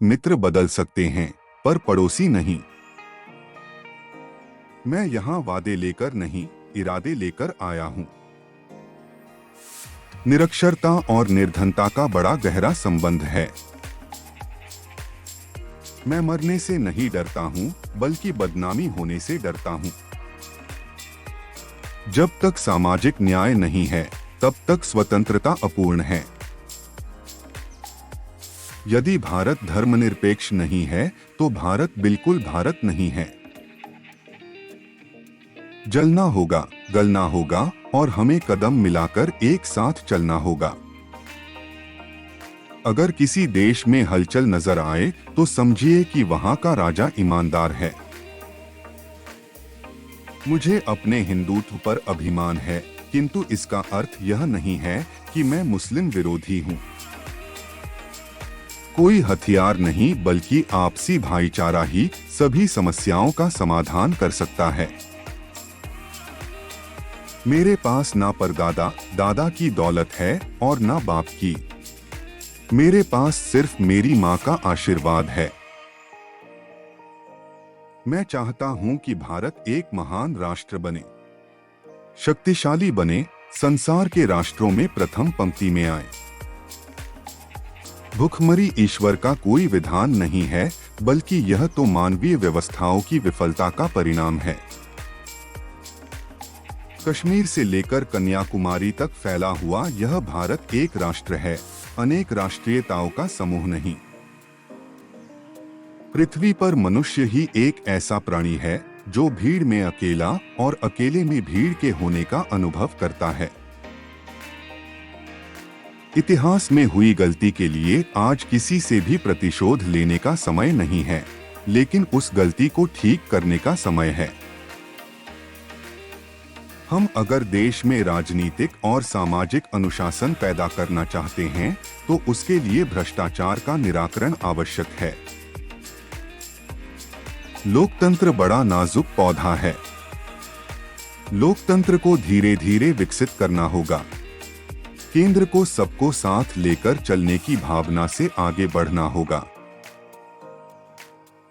मित्र बदल सकते हैं, पर पड़ोसी नहीं। मैं यहाँ वादे लेकर नहीं, इरादे लेकर आया हूँ। निरक्षरता और निर्धनता का बड़ा गहरा संबंध है। मैं मरने से नहीं डरता हूँ, बल्कि बदनामी होने से डरता हूँ। जब तक सामाजिक न्याय नहीं है, तब तक स्वतंत्रता अपूर्ण है। यदि भारत धर्मनिरपेक्ष नहीं है, तो भारत बिल्कुल भारत नहीं है। जलना होगा, गलना होगा और हमें कदम मिलाकर एक साथ चलना होगा। अगर किसी देश में हलचल नजर आए, तो समझिए कि वहां का राजा ईमानदार है। मुझे अपने हिंदुत्व पर अभिमान है, किंतु इसका अर्थ यह नहीं है कि मैं मुस्लिम विरोधी हूँ। कोई हथियार नहीं, बल्कि आपसी भाईचारा ही सभी समस्याओं का समाधान कर सकता है। मेरे पास ना परदादा दादा की दौलत है और ना बाप की। मेरे पास सिर्फ मेरी माँ का आशीर्वाद है। मैं चाहता हूँ कि भारत एक महान राष्ट्र बने, शक्तिशाली बने, संसार के राष्ट्रों में प्रथम पंक्ति में आए। भूखमरी ईश्वर का कोई विधान नहीं है, बल्कि यह तो मानवीय व्यवस्थाओं की विफलता का परिणाम है। कश्मीर से लेकर कन्याकुमारी तक फैला हुआ यह भारत एक राष्ट्र है, अनेक राष्ट्रीयताओं का समूह नहीं। पृथ्वी पर मनुष्य ही एक ऐसा प्राणी है जो भीड़ में अकेला और अकेले में भीड़ के होने का अनुभव करता है। इतिहास में हुई गलती के लिए आज किसी से भी प्रतिशोध लेने का समय नहीं है, लेकिन उस गलती को ठीक करने का समय है। हम अगर देश में राजनीतिक और सामाजिक अनुशासन पैदा करना चाहते हैं, तो उसके लिए भ्रष्टाचार का निराकरण आवश्यक है। लोकतंत्र बड़ा नाजुक पौधा है। लोकतंत्र को धीरे धीरे विकसित करना होगा। केंद्र को सबको साथ लेकर चलने की भावना से आगे बढ़ना होगा।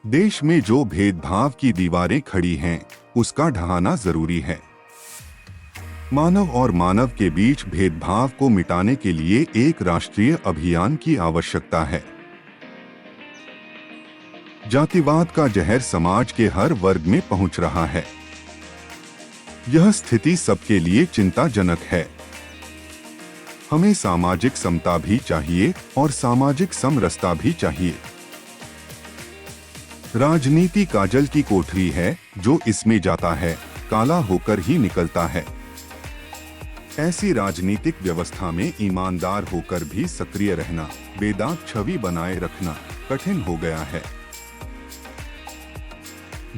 देश में जो भेदभाव की दीवारें खड़ी हैं, उसका ढहाना जरूरी है। मानव और मानव के बीच भेदभाव को मिटाने के लिए एक राष्ट्रीय अभियान की आवश्यकता है। जातिवाद का जहर समाज के हर वर्ग में पहुंच रहा है। यह स्थिति सबके लिए चिंताजनक है। हमें सामाजिक समता भी चाहिए और सामाजिक समरसता भी चाहिए। राजनीति काजल की कोठरी है, जो इसमें जाता है, काला होकर ही निकलता है। ऐसी राजनीतिक व्यवस्था में ईमानदार होकर भी सक्रिय रहना, बेदाग छवि बनाए रखना कठिन हो गया है।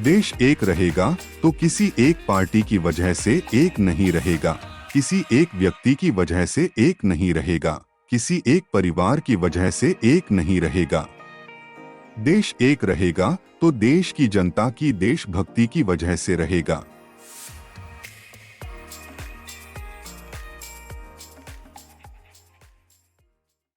देश एक रहेगा तो किसी एक पार्टी की वजह से एक नहीं रहेगा, किसी एक व्यक्ति की वजह से एक नहीं रहेगा, किसी एक परिवार की वजह से एक नहीं रहेगा। देश एक रहेगा तो देश की जनता की देशभक्ति की वजह से रहेगा।